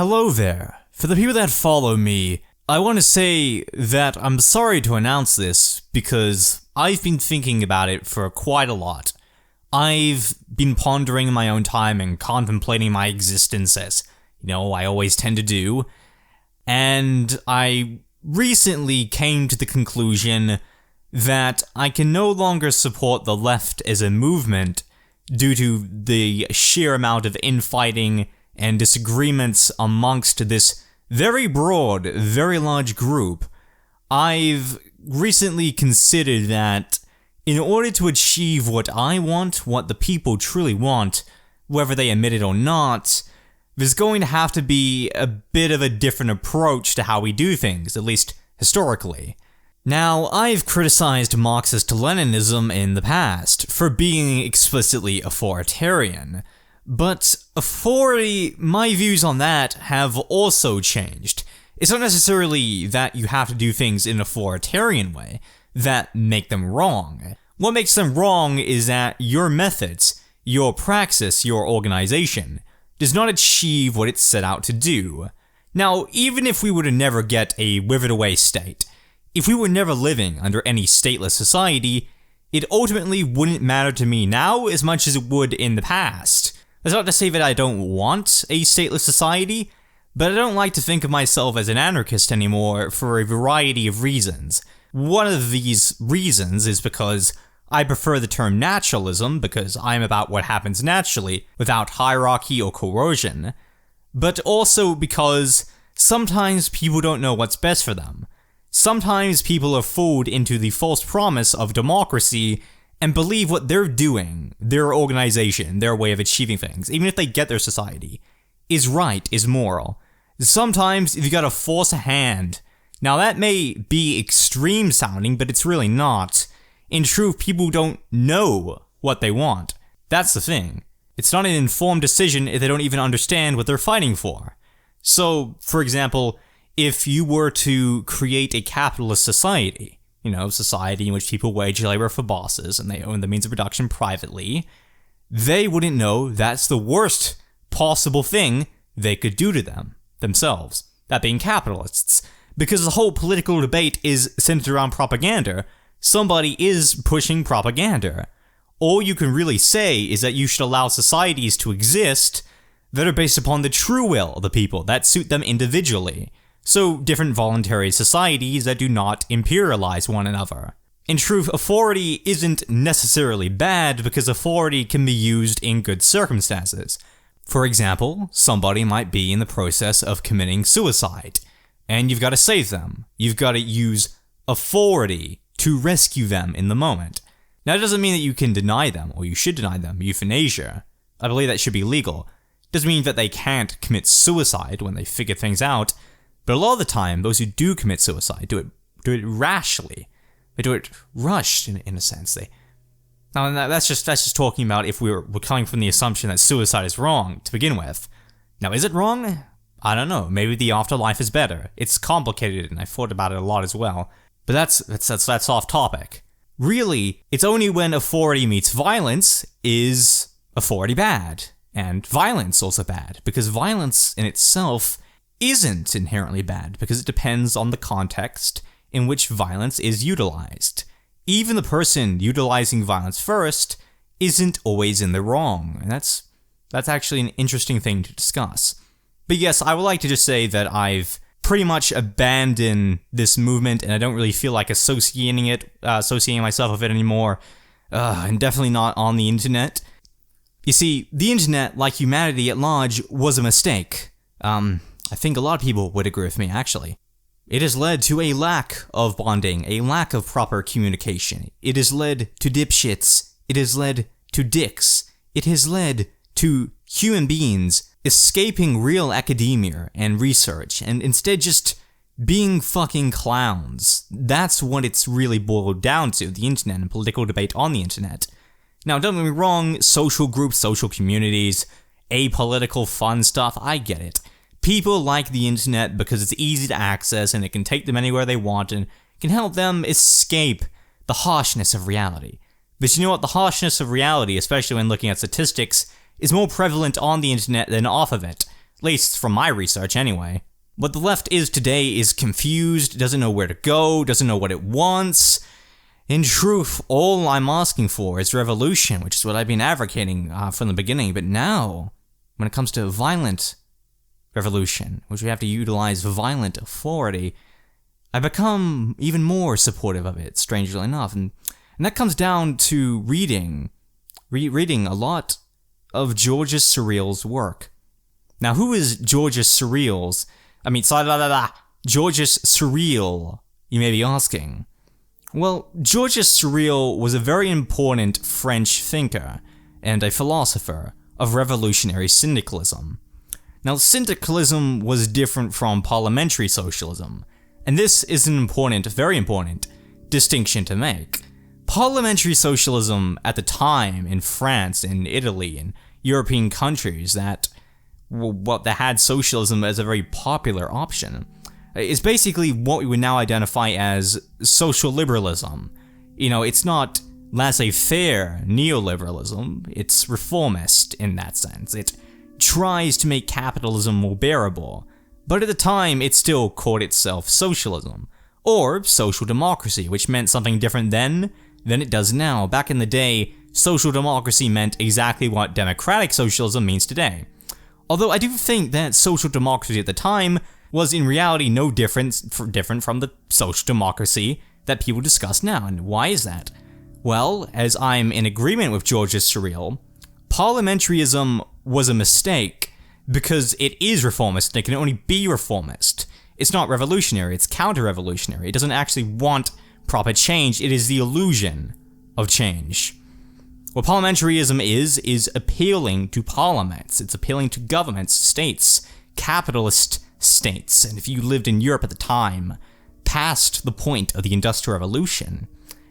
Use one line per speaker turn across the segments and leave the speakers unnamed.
Hello there. For the people that follow me, I want to say that I'm sorry to announce this because I've been thinking about it for quite a lot. I've been pondering in my own time and contemplating my existence as, I always tend to do. And I recently came to the conclusion that I can no longer support the left as a movement due to the sheer amount of infighting and disagreements amongst this very broad, very large group. I've recently considered that in order to achieve what I want, what the people truly want, whether they admit it or not, there's going to have to be a bit of a different approach to how we do things, at least historically. Now, I've criticized Marxist-Leninism in the past for being explicitly authoritarian, but my views on that have also changed. It's not necessarily that you have to do things in an authoritarian way that make them wrong. What makes them wrong is that your methods, your praxis, your organization does not achieve what it's set out to do. Now, even if we were to never get a withered away state, if we were never living under any stateless society, it ultimately wouldn't matter to me now as much as it would in the past. That's not to say that I don't want a stateless society, but I don't like to think of myself as an anarchist anymore for a variety of reasons. One of these reasons is because I prefer the term naturalism because I'm about what happens naturally without hierarchy or coercion, but also because sometimes people don't know what's best for them. Sometimes people are fooled into the false promise of democracy and believe what they're doing, their organization, their way of achieving things, even if they get their society, is right, is moral. Sometimes you gotta force a hand. Now that may be extreme sounding, but it's really not. In truth, people don't know what they want. That's the thing. It's not an informed decision if they don't even understand what they're fighting for. So, for example, if you were to create a capitalist society, society in which people wage labor for bosses and they own the means of production privately, they wouldn't know that's the worst possible thing they could do to themselves, that being capitalists. Because the whole political debate is centered around propaganda, somebody is pushing propaganda. All you can really say is that you should allow societies to exist that are based upon the true will of the people, that suit them individually. So different voluntary societies that do not imperialize one another. In truth, authority isn't necessarily bad because authority can be used in good circumstances. For example, somebody might be in the process of committing suicide, and you've got to save them. You've got to use authority to rescue them in the moment. Now, it doesn't mean that you can deny them, or you should deny them, euthanasia. I believe that should be legal. It doesn't mean that they can't commit suicide when they figure things out, but a lot of the time, those who do commit suicide do it rashly. They do it rushed, in a sense. Now, that's just talking about if we're coming from the assumption that suicide is wrong to begin with. Now, is it wrong? I don't know. Maybe the afterlife is better. It's complicated, and I've thought about it a lot as well. But that's off topic. Really, it's only when authority meets violence is authority bad, and violence also bad, because violence in itself isn't inherently bad, because it depends on the context in which violence is utilized. Even the person utilizing violence first isn't always in the wrong, and that's actually an interesting thing to discuss. But yes, I would like to just say that I've pretty much abandoned this movement, and I don't really feel like associating myself with it anymore, and definitely not on the internet. You see, the internet, like humanity at large, was a mistake. I think a lot of people would agree with me, actually. It has led to a lack of bonding, a lack of proper communication. It has led to dipshits. It has led to dicks. It has led to human beings escaping real academia and research, and instead just being fucking clowns. That's what it's really boiled down to, the internet and political debate on the internet. Now, don't get me wrong, social groups, social communities, apolitical fun stuff, I get it. People like the internet because it's easy to access and it can take them anywhere they want and can help them escape the harshness of reality. But you know what? The harshness of reality, especially when looking at statistics, is more prevalent on the internet than off of it. at least from my research anyway. What the left is today is confused, doesn't know where to go, doesn't know what it wants. In truth, all I'm asking for is revolution, which is what I've been advocating from the beginning. But now, when it comes to violent revolution, which we have to utilize violent authority, I become even more supportive of it, strangely enough. And that comes down to reading a lot of Georges Sorel's work. Now, who is Georges Sorel? Georges Sorel, you may be asking. Well, Georges Sorel was a very important French thinker and a philosopher of revolutionary syndicalism. Now, syndicalism was different from parliamentary socialism, and this is an important, very important, distinction to make. Parliamentary socialism at the time in France and Italy and European countries that had socialism as a very popular option is basically what we would now identify as social liberalism. It's not laissez-faire neoliberalism, it's reformist in that sense. It tries to make capitalism more bearable, but at the time it still called itself socialism, or social democracy, which meant something different then than it does now. Back in the day, social democracy meant exactly what democratic socialism means today. Although I do think that social democracy at the time was in reality no different from the social democracy that people discuss now. And why is that? Well, as I'm in agreement with Georges Sorel, parliamentarism was a mistake because it is reformist and it can only be reformist. It's not revolutionary, it's counter-revolutionary. It doesn't actually want proper change, it is the illusion of change. What parliamentarism is appealing to parliaments, it's appealing to governments, states, capitalist states. And if you lived in Europe at the time, past the point of the Industrial Revolution,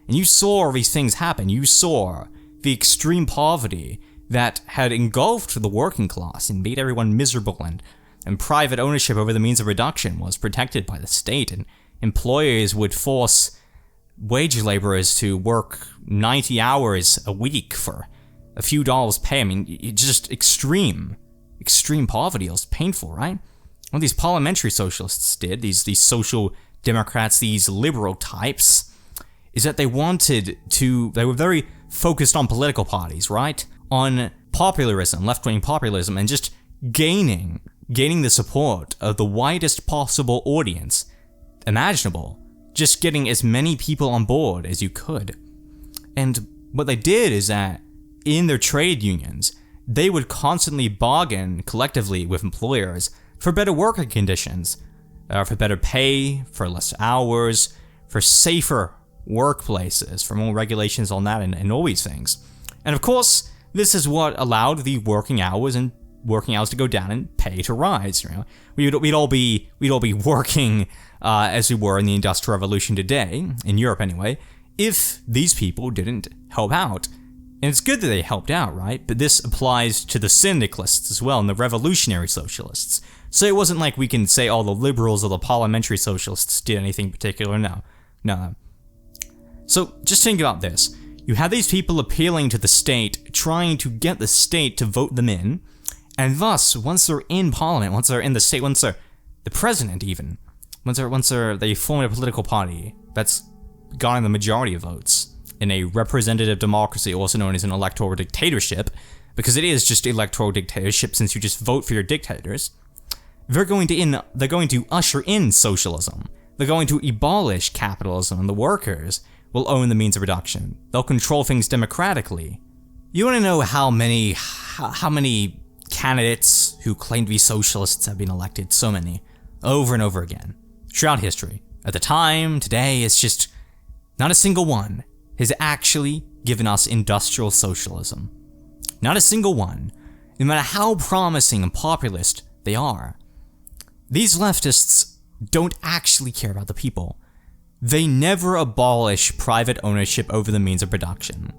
and you saw all these things happen, you saw the extreme poverty that had engulfed the working class and made everyone miserable, and private ownership over the means of production was protected by the state, and employers would force wage laborers to work 90 hours a week for a few dollars pay. Just extreme poverty. It was painful, right? What these parliamentary socialists did, these social democrats, these liberal types, is that they were very focused on political parties, right? On populism, left-wing populism, and just gaining the support of the widest possible audience imaginable. Just getting as many people on board as you could. And what they did is that in their trade unions, they would constantly bargain collectively with employers for better working conditions, for better pay, for less hours, for safer workplaces, for more regulations on that, and all these things. And of course, this is what allowed the working hours to go down and pay to rise. We'd all be working as we were in the Industrial Revolution today, in Europe anyway, if these people didn't help out. And it's good that they helped out, right? But this applies to the syndicalists as well, and the revolutionary socialists. So it wasn't like we can say all the liberals or the parliamentary socialists did anything particular. No. So just think about this. You have these people appealing to the state, trying to get the state to vote them in, and thus, once they're in parliament, once they're in the state, once they're the president even, once they form a political party that's gotten the majority of votes in a representative democracy, also known as an electoral dictatorship, because it is just electoral dictatorship since you just vote for your dictators, they're going to usher in socialism. They're going to abolish capitalism, and the workers will own the means of production. They'll control things democratically. You want to know how many candidates who claim to be socialists have been elected? So many. Over and over again. Throughout history. At the time, today, it's just not a single one has actually given us industrial socialism. Not a single one. No matter how promising and populist they are. These leftists don't actually care about the people. They never abolish private ownership over the means of production.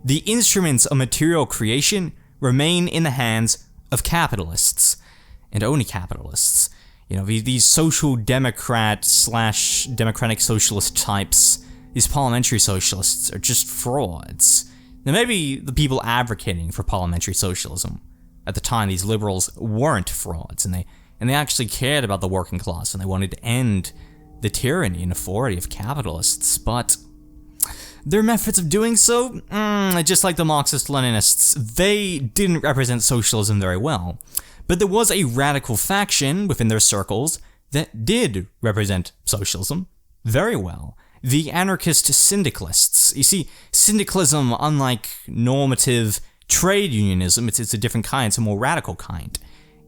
The instruments of material creation remain in the hands of capitalists, and only capitalists. These social democrat / democratic socialist types, these parliamentary socialists are just frauds. Now maybe the people advocating for parliamentary socialism at the time, these liberals weren't frauds, and they actually cared about the working class, and they wanted to end the tyranny and authority of capitalists, but their methods of doing so, just like the Marxist-Leninists, they didn't represent socialism very well. But there was a radical faction within their circles that did represent socialism very well. The anarchist syndicalists. You see, syndicalism, unlike normative trade unionism, it's a different kind, it's a more radical kind,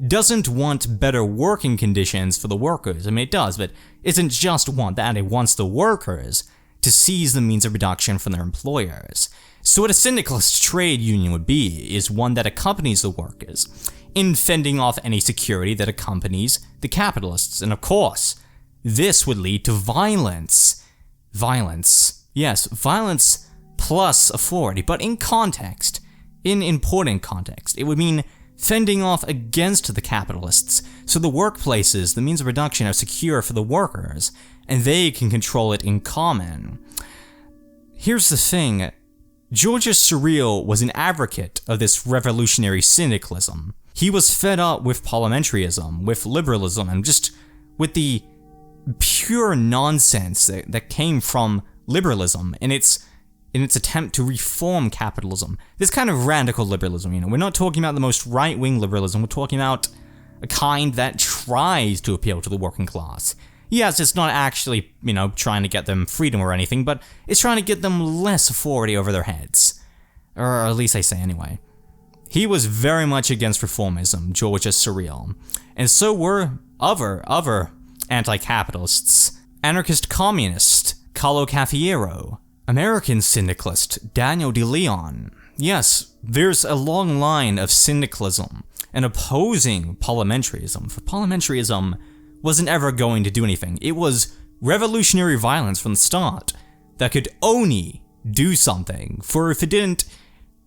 doesn't want better working conditions for the workers. I mean, it does, but it doesn't just want that, it wants the workers to seize the means of production from their employers. So what a syndicalist trade union would be is one that accompanies the workers in fending off any security that accompanies the capitalists. And of course, this would lead to violence. Violence. Yes, violence plus authority, but in context, in important context. It would mean fending off against the capitalists, so the workplaces, the means of production, are secure for the workers, and they can control it in common. Here's the thing. Georges Sorel was an advocate of this revolutionary syndicalism. He was fed up with parliamentarism, with liberalism, and just with the pure nonsense that came from liberalism in its attempt to reform capitalism. This kind of radical liberalism, we're not talking about the most right-wing liberalism, we're talking about a kind that tries to appeal to the working class. Yes, it's not actually, trying to get them freedom or anything, but it's trying to get them less authority over their heads. Or at least they say anyway. He was very much against reformism, Georges Sorel, and so were other anti-capitalists. Anarchist communist Carlo Cafiero, American syndicalist Daniel de Leon. Yes, there's a long line of syndicalism and opposing parliamentarism, for parliamentarism wasn't ever going to do anything. It was revolutionary violence from the start that could only do something, for if it didn't,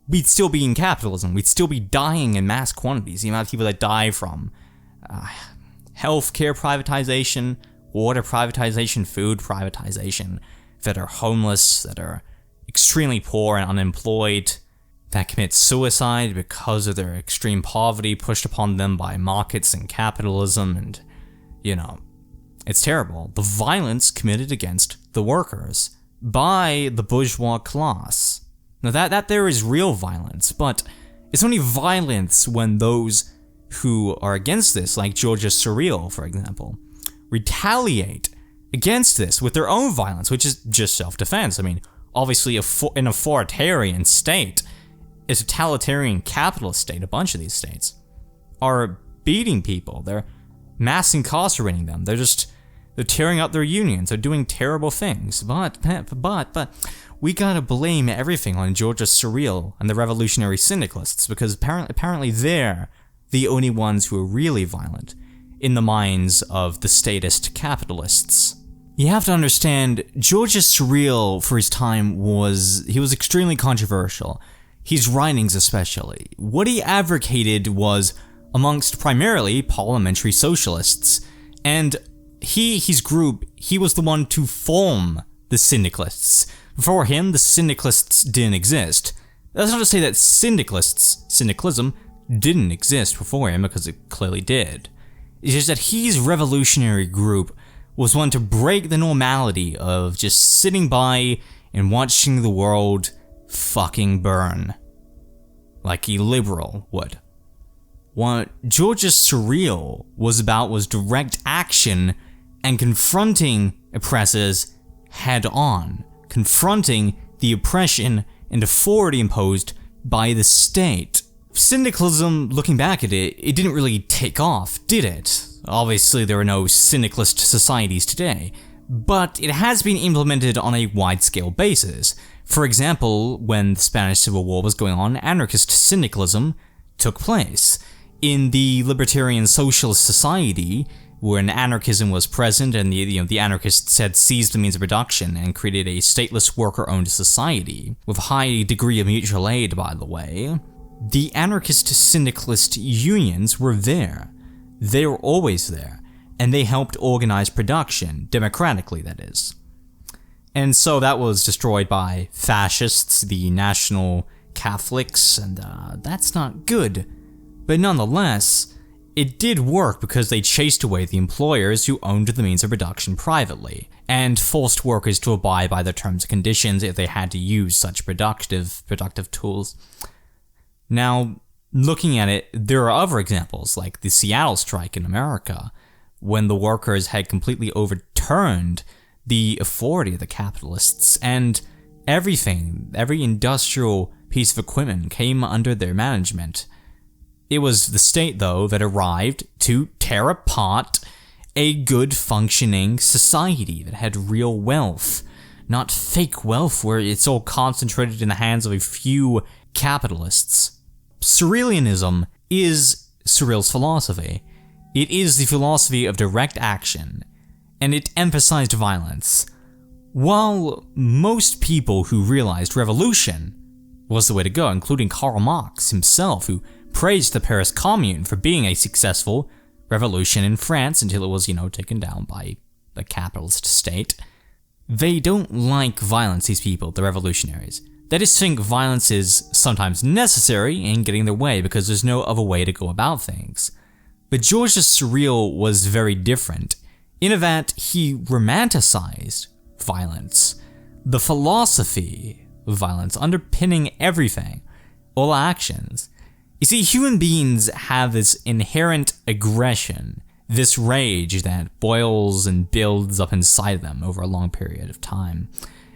we'd still be in capitalism. We'd still be dying in mass quantities. The amount of people that die from healthcare privatization, water privatization, food privatization, that are homeless, that are extremely poor and unemployed, that commit suicide because of their extreme poverty pushed upon them by markets and capitalism, and, it's terrible. The violence committed against the workers by the bourgeois class. Now that there is real violence, but it's only violence when those who are against this, like Georges Sorel, for example, retaliate against this with their own violence, which is just self-defense. I mean, obviously an authoritarian state, a totalitarian capitalist state, a bunch of these states, are beating people. They're mass incarcerating them. They're tearing up their unions. They're doing terrible things. But we gotta blame everything on Georges Sorel and the revolutionary syndicalists, because apparently they're the only ones who are really violent in the minds of the statist capitalists. You have to understand, Georges Sorel, for his time, was extremely controversial. His writings especially. What he advocated was amongst primarily parliamentary socialists, and his group, he was the one to form the syndicalists. Before him, the syndicalists didn't exist. That's not to say that syndicalism, didn't exist before him, because it clearly did. It's just that his revolutionary group was one to break the normality of just sitting by and watching the world fucking burn. Like a liberal would. What Georges Sorel was about was direct action and confronting oppressors head on. Confronting the oppression and authority imposed by the state. Syndicalism, looking back at it, it didn't really take off, did it? Obviously, there are no syndicalist societies today, but it has been implemented on a wide-scale basis. For example, when the Spanish Civil War was going on, anarchist syndicalism took place. In the libertarian socialist society, when anarchism was present and the anarchists had seized the means of production and created a stateless worker-owned society, with a high degree of mutual aid, by the way, the anarchist syndicalist unions were there. They were always there, and they helped organize production, democratically that is. And so that was destroyed by fascists, the National Catholics, and that's not good. But nonetheless, it did work because they chased away the employers who owned the means of production privately, and forced workers to abide by their terms and conditions if they had to use such productive tools. Now, looking at it, there are other examples, like the Seattle strike in America, when the workers had completely overturned the authority of the capitalists, and every industrial piece of equipment came under their management. It was the state, though, that arrived to tear apart a good functioning society that had real wealth, not fake wealth where it's all concentrated in the hands of a few capitalists. Sorelianism is Sorel's philosophy. It is the philosophy of direct action, and it emphasized violence. While most people who realized revolution was the way to go, including Karl Marx himself, who praised the Paris Commune for being a successful revolution in France until it was, taken down by the capitalist state. They don't like violence, these people, the revolutionaries. They just think violence is sometimes necessary in getting their way because there's no other way to go about things. But Georges Sorel was very different, in that he romanticized violence, the philosophy of violence underpinning everything, all actions. You see, human beings have this inherent aggression, this rage that boils and builds up inside them over a long period of time.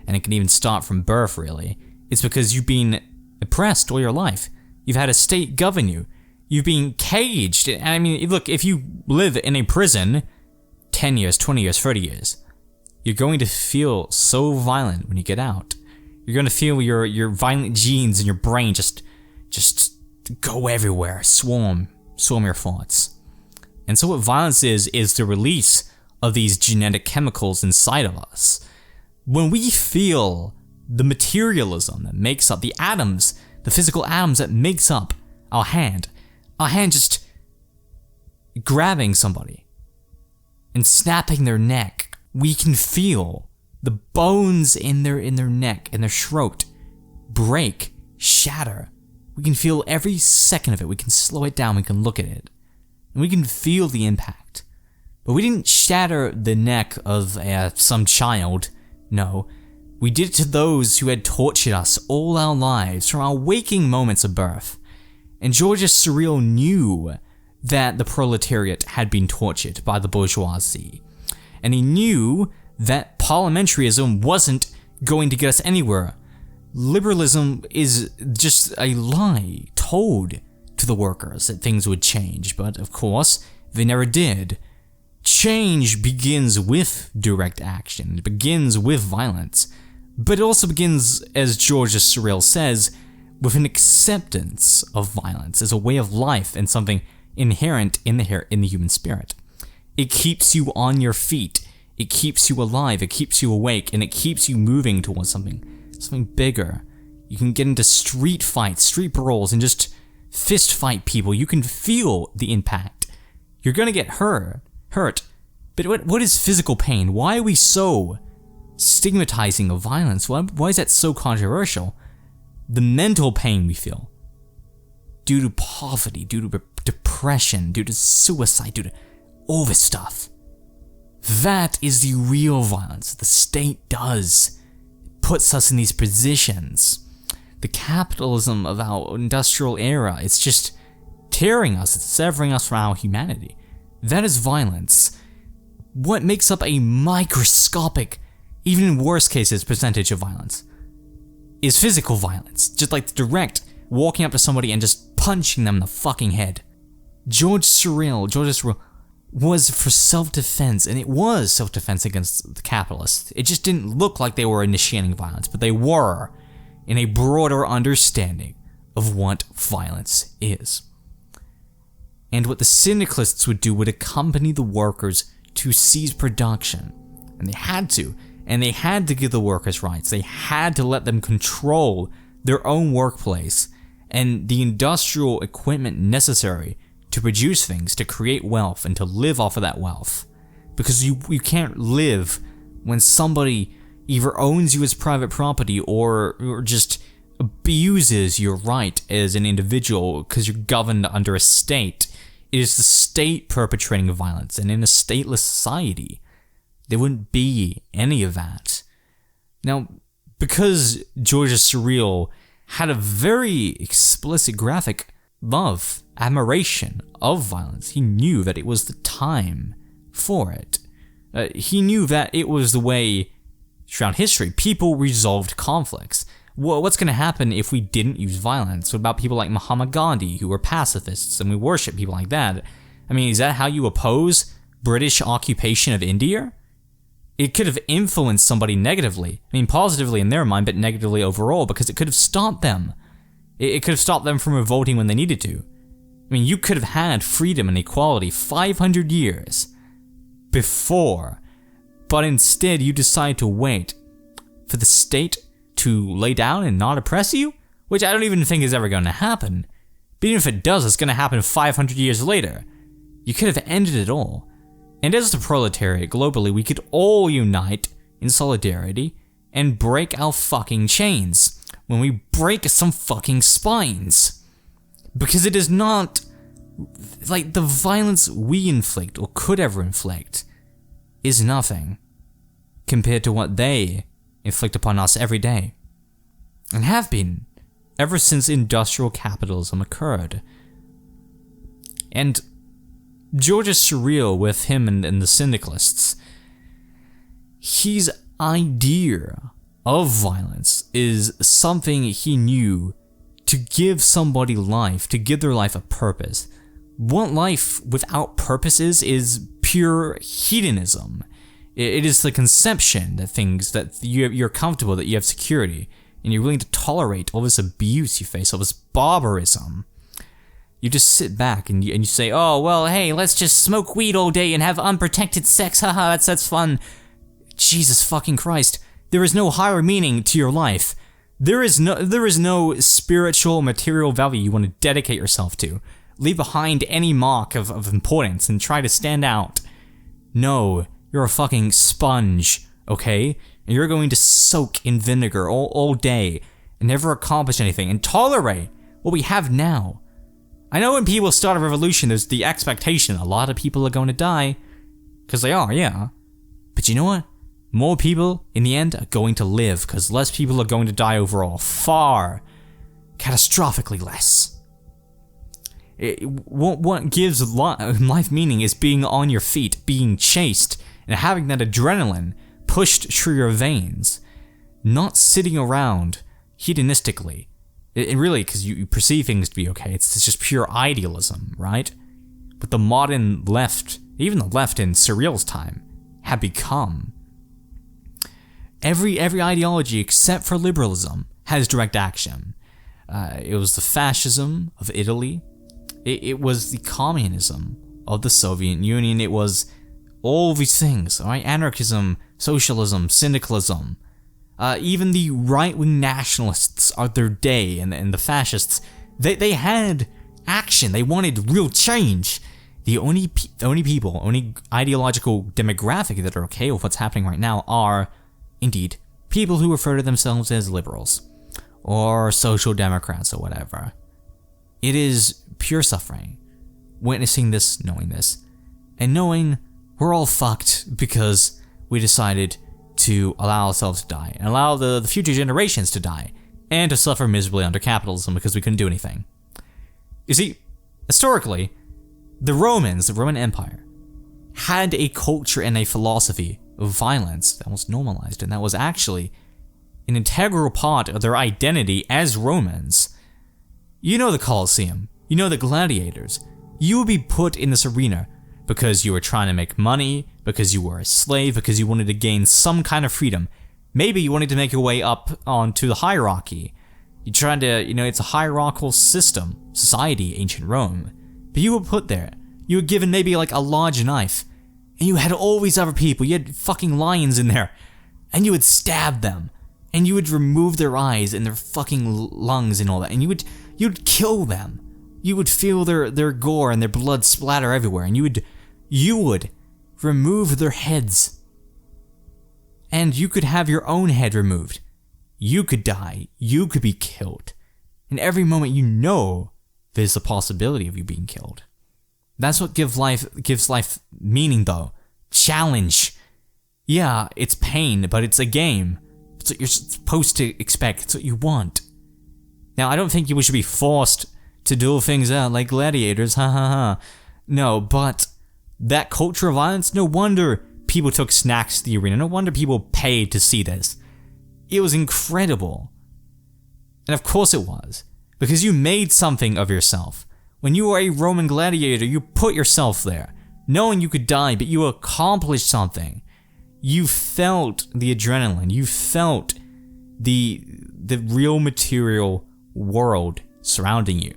And it can even start from birth, really. It's because you've been oppressed all your life. You've had a state govern you. You've been caged. And I mean, look, if you live in a prison 10 years, 20 years, 30 years, you're going to feel so violent when you get out. You're going to feel your violent genes in your brain just go everywhere, swarm your thoughts. And so what violence is the release of these genetic chemicals inside of us. When we feel the materialism that makes up the atoms, the physical atoms that makes up our hand just grabbing somebody and snapping their neck, we can feel the bones in their neck and their throat break, shatter. We can feel every second of it. We can slow it down. We can look at it. And we can feel the impact. But we didn't shatter the neck of some child. No. We did it to those who had tortured us all our lives from our waking moments of birth. And Georges Sorel knew that the proletariat had been tortured by the bourgeoisie. And he knew that parliamentarism wasn't going to get us anywhere. Liberalism is just a lie told to the workers that things would change, but of course, they never did. Change begins with direct action, it begins with violence, but it also begins, as Georges Sorel says, with an acceptance of violence as a way of life and something inherent in the human spirit. It keeps you on your feet, it keeps you alive, it keeps you awake, and it keeps you moving towards something bigger. You can get into street fights, street brawls, and just fist fight people. You can feel the impact. You're gonna get hurt. But what is physical pain? Why are we so stigmatizing of violence? Why is that so controversial? The mental pain we feel due to poverty, due to depression, due to suicide, due to all this stuff. That is the real violence the state does. Puts us in these positions. The capitalism of our industrial era, it's just tearing us, it's severing us from our humanity. That is violence. What makes up a microscopic, even in worst cases, percentage of violence is physical violence. Just like direct walking up to somebody and just punching them in the fucking head. Georges Sorel was for self-defense, and it was self-defense against the capitalists. It just didn't look like they were initiating violence, but they were, in a broader understanding of what violence is. And what the syndicalists would do would accompany the workers to seize production. And they had to give the workers rights. They had to let them control their own workplace and the industrial equipment necessary to produce things, to create wealth, and to live off of that wealth. Because you can't live when somebody either owns you as private property or just abuses your right as an individual because you're governed under a state. It is the state perpetrating violence, and in a stateless society, there wouldn't be any of that. Now, because Georges Sorel had a very explicit graphic love, admiration of violence, he knew that it was the time for it. He knew that it was the way, throughout history, people resolved conflicts. What's going to happen if we didn't use violence? What about people like Mahatma Gandhi, who were pacifists, and we worship people like that? I mean, is that how you oppose British occupation of India? It could have influenced somebody negatively. I mean, positively in their mind, but negatively overall, because it could have stopped them. It could have stopped them from revolting when they needed to. I mean, you could have had freedom and equality 500 years before, but instead you decide to wait for the state to lay down and not oppress you, which I don't even think is ever going to happen. But even if it does, it's going to happen 500 years later. You could have ended it all. And as the proletariat globally, we could all unite in solidarity and break our fucking chains when we break some fucking spines. Because it is not like the violence we inflict or could ever inflict is nothing compared to what they inflict upon us every day, and have been ever since industrial capitalism occurred. And Georges Sorel, with him and the Syndicalists, his idea of violence is something he knew to give somebody life, to give their life a purpose. What life without purpose is pure hedonism. It is the conception that things that you're comfortable, that you have security, and you're willing to tolerate all this abuse you face, all this barbarism. You just sit back and you say, oh, well, hey, let's just smoke weed all day and have unprotected sex, haha, that's fun. Jesus fucking Christ, there is no higher meaning to your life. There is no spiritual, material value you want to dedicate yourself to. Leave behind any mark of importance and try to stand out. No, you're a fucking sponge, okay? And you're going to soak in vinegar all day and never accomplish anything and tolerate what we have now. I know when people start a revolution, there's the expectation a lot of people are going to die. Because they are, yeah. But you know what? More people, in the end, are going to live because less people are going to die overall. Far, catastrophically less. What gives life meaning is being on your feet, being chased, and having that adrenaline pushed through your veins. Not sitting around hedonistically. It really, because you perceive things to be okay. It's just pure idealism, right? But the modern left, even the left in Sorel's time, had become. Every ideology except for liberalism has direct action. It was the fascism of Italy. It was the communism of the Soviet Union. It was all these things, right? Anarchism, socialism, syndicalism. Even the right-wing nationalists of their day and the fascists, they had action. They wanted real change. The only people, only ideological demographic that are okay with what's happening right now are, indeed, people who refer to themselves as liberals or social democrats or whatever. It is pure suffering, witnessing this, and knowing we're all fucked because we decided to allow ourselves to die, and allow the future generations to die, and to suffer miserably under capitalism because we couldn't do anything. You see, historically, the Roman Empire, had a culture and a philosophy of violence that was normalized, and that was actually an integral part of their identity as Romans. You know the Colosseum, you know the gladiators. You would be put in this arena because you were trying to make money, because you were a slave, because you wanted to gain some kind of freedom. Maybe you wanted to make your way up onto the hierarchy. You're trying to, it's a hierarchical system, society, ancient Rome. But you were put there. You were given maybe like a large knife, and you had all these other people. You had fucking lions in there, and you would stab them, and you would remove their eyes and their fucking lungs and all that, and you'd kill them. You would feel their gore and their blood splatter everywhere, and you would remove their heads. And you could have your own head removed. You could die. You could be killed. And every moment you know there's the possibility of you being killed. That's what gives life meaning, though. Challenge. Yeah, it's pain, but it's a game. It's what you're supposed to expect. It's what you want. Now, I don't think you should be forced to duel things out like gladiators, ha ha ha. No, but that culture of violence, no wonder people took snacks to the arena. No wonder people paid to see this. It was incredible. And of course it was, because you made something of yourself. When you were a Roman gladiator, you put yourself there, knowing you could die, but you accomplished something. You felt the adrenaline. You felt the real material world surrounding you.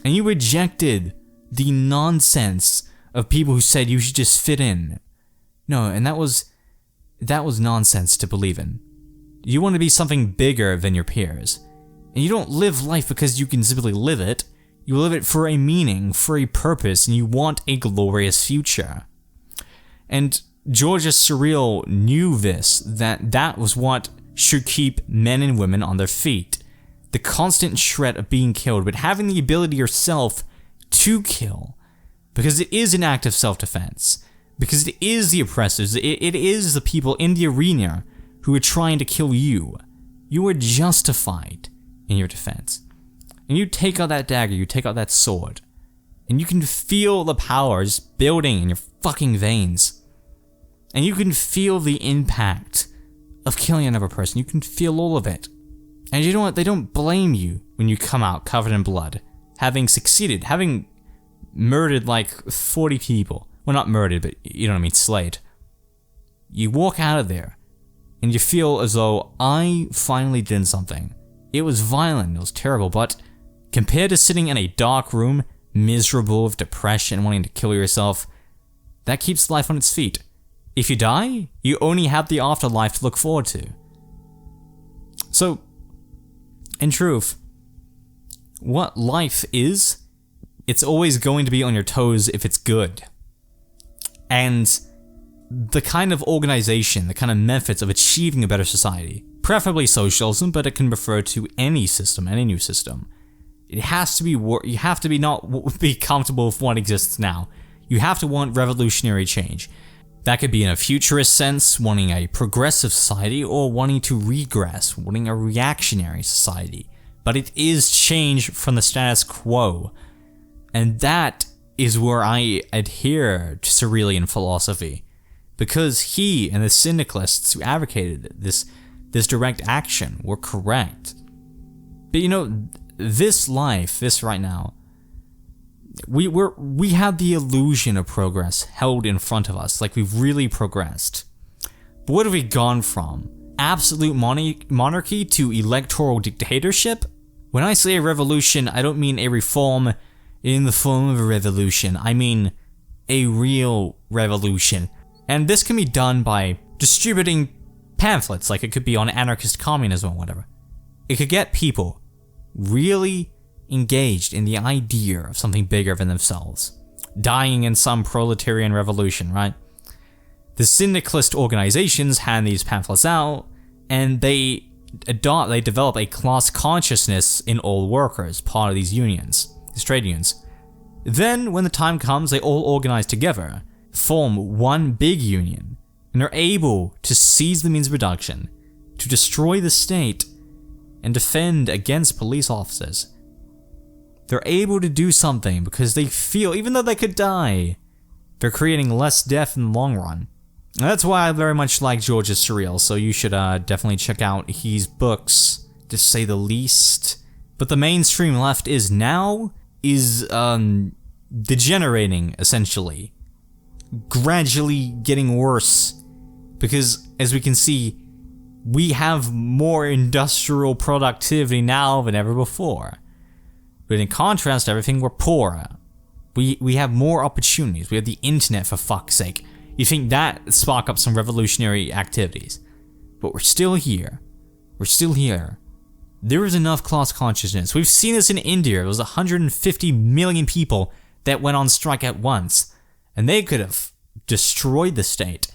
And you rejected the nonsense of people who said you should just fit in. No, and that was nonsense to believe in. You want to be something bigger than your peers. And you don't live life because you can simply live it. You live it for a meaning, for a purpose, and you want a glorious future. And Georges Sorel knew this, that was what should keep men and women on their feet. The constant threat of being killed, but having the ability yourself to kill. Because it is an act of self-defense. Because it is the oppressors, it is the people in the arena who are trying to kill you. You are justified in your defense. And you take out that dagger, you take out that sword, and you can feel the powers building in your fucking veins. And you can feel the impact of killing another person. You can feel all of it. And you know what? They don't blame you when you come out covered in blood, having succeeded, having murdered like 40 people. Well, not murdered, but you know what I mean, slayed. You walk out of there, and you feel as though I finally did something. It was violent, it was terrible, but compared to sitting in a dark room, miserable with depression, wanting to kill yourself, that keeps life on its feet. If you die, you only have the afterlife to look forward to. So, in truth, what life is, it's always going to be on your toes if it's good. And the kind of organization, the kind of methods of achieving a better society, preferably socialism, but it can refer to any system, any new system. It has to be, you have to not be comfortable with what exists now. You have to want revolutionary change. That could be in a futurist sense, wanting a progressive society, or wanting to regress, wanting a reactionary society. But it is change from the status quo. And that is where I adhere to Sorelian philosophy. Because he and the syndicalists who advocated this direct action were correct. But you know, this life, this right now, we have the illusion of progress held in front of us, like we've really progressed. But what have we gone from? Absolute monarchy to electoral dictatorship? When I say a revolution, I don't mean a reform in the form of a revolution. I mean a real revolution. And this can be done by distributing pamphlets, like it could be on anarchist communism or whatever. It could get people really engaged in the idea of something bigger than themselves, dying in some proletarian revolution, right? The syndicalist organizations hand these pamphlets out, and they develop a class consciousness in all workers, part of these unions, these trade unions. Then, when the time comes, they all organize together, form one big union, and are able to seize the means of production, to destroy the state, and defend against police officers. They're able to do something because they feel, even though they could die, they're creating less death in the long run. And that's why I very much like Georges Sorel, so you should definitely check out his books, to say the least. But the mainstream left is degenerating, essentially. Gradually getting worse. Because, as we can see, we have more industrial productivity now than ever before. But in contrast to everything, we're poorer. We have more opportunities. We have the internet, for fuck's sake. You think that spark up some revolutionary activities. But we're still here. We're still here. There is enough class consciousness. We've seen this in India. It was 150 million people that went on strike at once. And they could have destroyed the state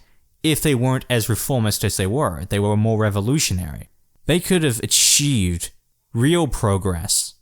if they weren't as reformist as they were. They were more revolutionary. they could have achieved real progress